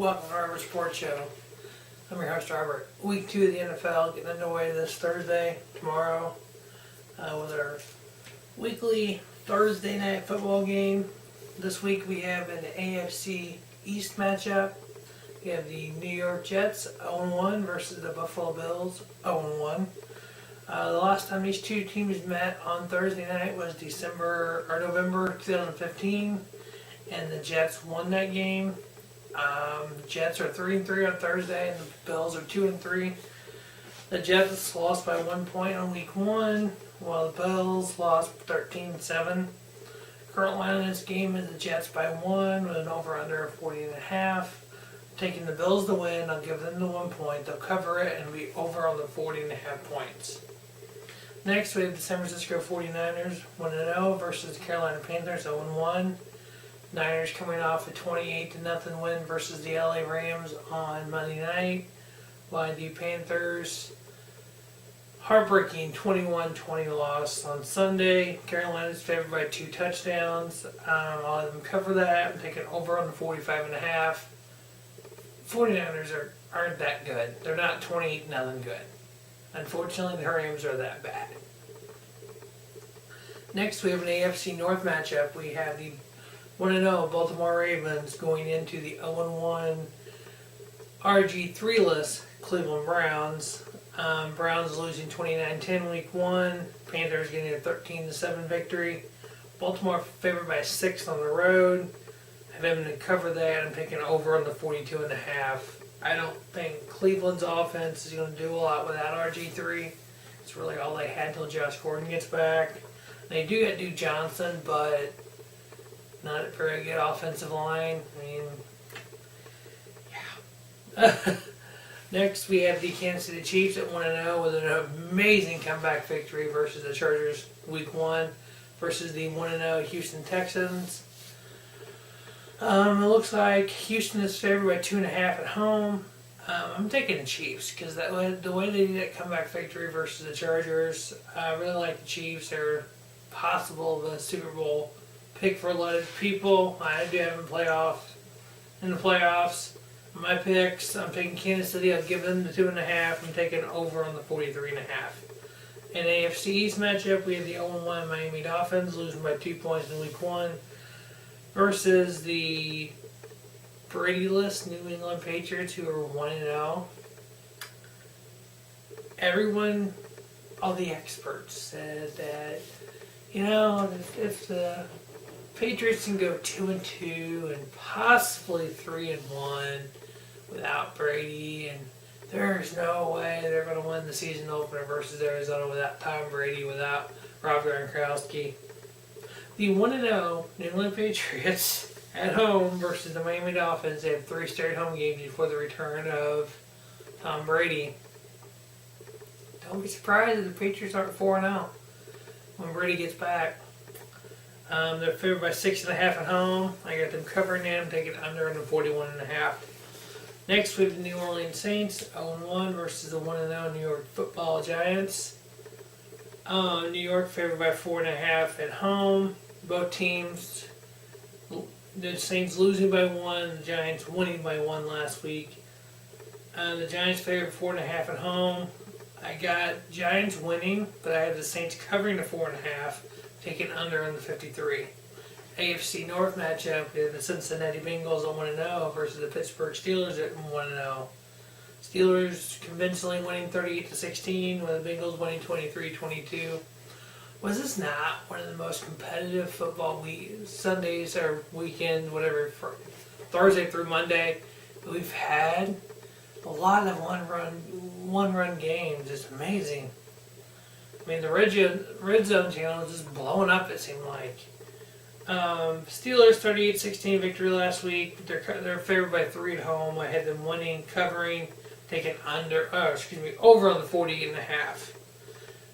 Welcome to Robert Sports Show. I'm your host, Robert. Week 2 of the NFL getting underway this Thursday, tomorrow, with our weekly Thursday night football game. This week we have an AFC East matchup. We have the New York Jets 0-1 versus the Buffalo Bills 0-1. The last time these two teams met on Thursday night was November 2015, and the Jets won that game. The Jets are 3-3 on Thursday, and the Bills are 2-3. The Jets lost by 1 point on week 1, while the Bills lost 13-7. Current line in this game is the Jets by 1 with an over/under of 40.5. Taking the Bills to win, I'll give them the 1 point. They'll cover it and be over on the 40.5 points. Next, we have the San Francisco 49ers 1-0 versus the Carolina Panthers 0-1. Niners coming off a 28-0 win versus the LA Rams on Monday night, while the Panthers heartbreaking 21-20 loss on Sunday. Carolina's favored by 2 touchdowns. I'll let them cover that. I'm taking over on the 45.5. 49ers aren't that good. They're not 28-0 good. Unfortunately, the Rams are that bad. Next, we have an AFC North matchup. We have the 1-0 Baltimore Ravens going into the 0-1 RG3-less Cleveland Browns. Browns losing 29-10 week 1. Panthers getting a 13-7 victory. Baltimore favored by 6 on the road. I have them to cover that. I'm taking over on the 42.5. I don't think Cleveland's offense is going to do a lot without RG3. It's really all they had until Josh Gordon gets back. They do get Duke Johnson, but not a very good offensive line. I mean, yeah. Next, we have the Kansas City Chiefs at 1-0 with an amazing comeback victory versus the Chargers week 1 versus the 1-0 Houston Texans. It looks like Houston is favored by 2.5 at home. I'm taking the Chiefs because the way they did that comeback victory versus the Chargers, I really like the Chiefs. They're possible the Super Bowl pick for a lot of people. I do have them in the playoffs. My picks, I'm taking Kansas City. I'll give them the 2.5. I'm taking over on the 43.5. In AFC East matchup, we have the 0-1 Miami Dolphins losing by 2 points in week 1 versus the Brady-less New England Patriots, who are 1-0. Everyone, all the experts said that, if the Patriots can go 2-2 and possibly 3-1 without Brady, and there's no way they're going to win the season opener versus Arizona without Tom Brady, without Rob Gronkowski. The 1-0 New England Patriots at home versus the Miami Dolphins. They have 3 straight home games before the return of Tom Brady. Don't be surprised if the Patriots aren't 4-0 when Brady gets back. They're favored by 6.5 at home. I got them covering it. I'm taking under on the 41.5. Next, we have the New Orleans Saints 0-1 versus the 1-0 New York Football Giants. New York favored by 4.5 at home. Both teams, the Saints losing by 1, the Giants winning by 1 last week. The Giants favored 4.5 at home. I got Giants winning, but I have the Saints covering the 4.5, taking under on the 53. AFC North matchup, we have the Cincinnati Bengals at 1-0 versus the Pittsburgh Steelers at 1-0. Steelers convincingly winning 38-16, with the Bengals winning 23-22. Was this not one of the most competitive football Sundays or weekend, whatever, Thursday through Monday that we've had? A lot of one-run games. It's amazing. I mean, the Red Zone channel is just blowing up, it seemed like. Steelers 38-16 victory last week. They're favored by 3 at home. I had them winning, covering, taking over on the 48.5.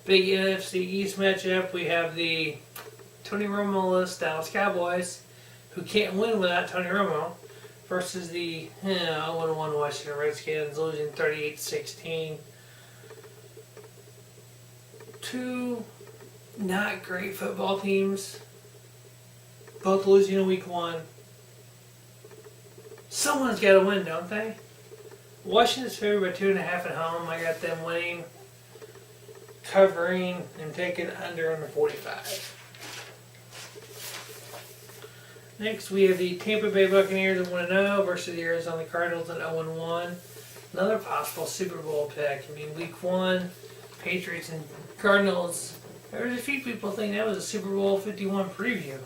Big NFC East matchup. We have the Tony Romo-less Dallas Cowboys, who can't win without Tony Romo, versus the 0-1 Washington Redskins, losing 38-16. 2 not great football teams, both losing in week 1. Someone's got to win, don't they? Washington's favored by 2.5 at home. I got them winning, covering, and taking under 45. Next, we have the Tampa Bay Buccaneers at 1-0 versus the Arizona Cardinals at 0-1. Another possible Super Bowl pick. I mean, Week 1, Patriots and Cardinals. There was a few people think that was a Super Bowl 51 preview.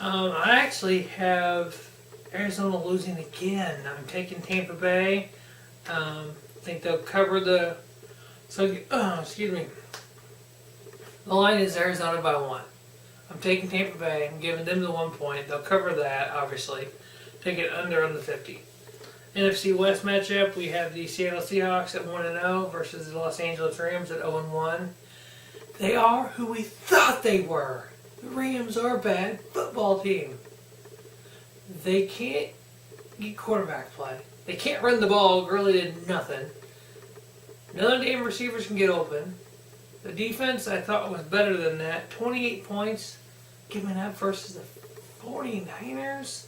I actually have Arizona losing again. I'm taking Tampa Bay. I think they'll cover the. Excuse me. The line is Arizona by 1. I'm taking Tampa Bay. I'm giving them the 1 point. They'll cover that, obviously. Take it under on the 50. NFC West matchup, we have the Seattle Seahawks at 1-0 versus the Los Angeles Rams at 0-1. They are who we thought they were. The Rams are a bad football team. They can't get quarterback play. They can't run the ball. Really did nothing. None of the damn receivers can get open. The defense I thought was better than that. 28 points given up versus the 49ers.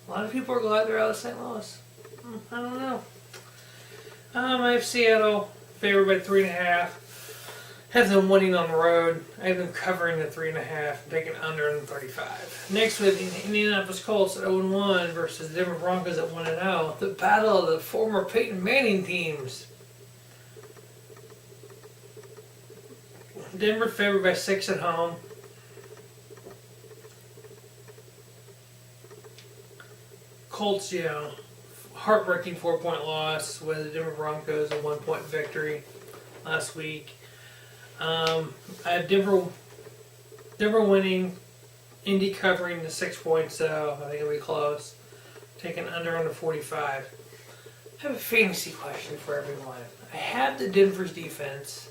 A lot of people are glad they're out of St. Louis. I don't know. I have Seattle favored by 3.5. Have them winning on the road. I have them covering the 3.5, taking under on 35. Next, we have the Indianapolis Colts at 0-1 versus the Denver Broncos at 1-0. The battle of the former Peyton Manning teams. Denver favored by 6 at home. Colts, heartbreaking 4-point loss with the Denver Broncos, a 1-point victory last week. I have Denver winning, Indy covering the 6 points, so I think it'll be close. Taking under on the 45. I have a fantasy question for everyone. I have the Denver's defense,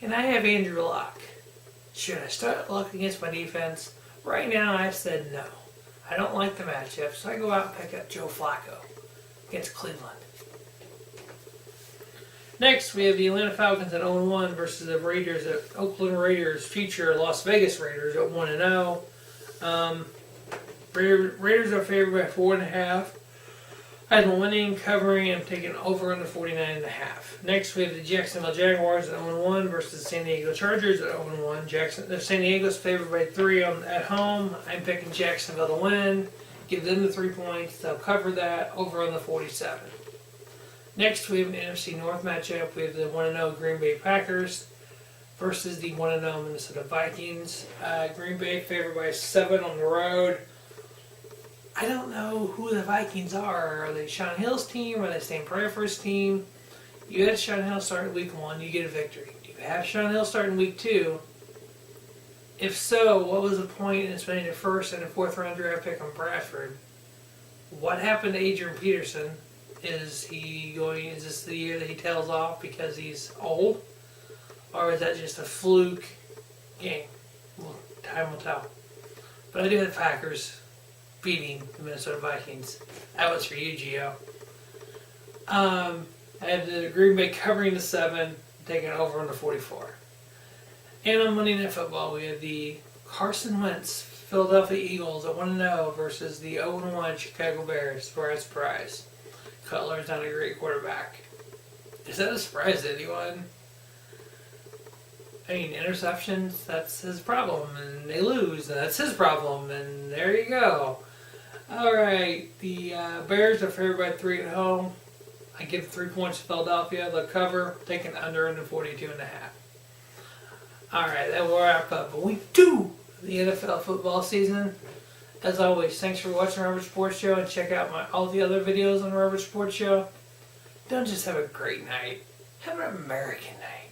and I have Andrew Luck. Should I start Luck against my defense? Right now, I've said no. I don't like the matchup, so I go out and pick up Joe Flacco against Cleveland. Next, we have the Atlanta Falcons at 0-1 versus the Raiders at Oakland Raiders, future Las Vegas Raiders at 1-0. Raiders are favored by 4.5. I had them winning, covering, and taking over on the 49.5. Next, we have the Jacksonville Jaguars at 0-1 versus the San Diego Chargers at 0-1. San Diego's favored by 3 at home. I'm picking Jacksonville to win. Give them the 3 points. They'll cover that over on the 47. Next, we have an NFC North matchup. We have the 1-0 Green Bay Packers versus the 1-0 Minnesota Vikings. Green Bay favored by 7 on the road. I don't know who the Vikings are. Are they Sean Hill's team? Are they Stan Prayer's team? You had Sean Hill start in week 1, you get a victory. Do you have Sean Hill start in week 2? If so, what was the point in spending a first and a 4th round draft pick on Bradford? What happened to Adrian Peterson? Is this the year that he tails off because he's old? Or is that just a fluke game? Well, time will tell. But I do have the Packers beating the Minnesota Vikings. That was for you, Gio. I have the Green Bay covering the 7, taking over on the 44. And on Monday Night Football, we have the Carson Wentz Philadelphia Eagles at 1-0 versus the 0-1 Chicago Bears. Surprise, surprise. Cutler's not a great quarterback. Is that a surprise to anyone? I mean, interceptions, that's his problem, and they lose, and that's his problem, and there you go. Alright, the Bears are favored by 3 at home. I give 3 points to Philadelphia. They'll cover, taking under in the 42.5. Alright, that will wrap up week 2 of the NFL football season. As always, thanks for watching Robert Sports Show, and check out all the other videos on Robert Sports Show. Don't just have a great night, have an American night.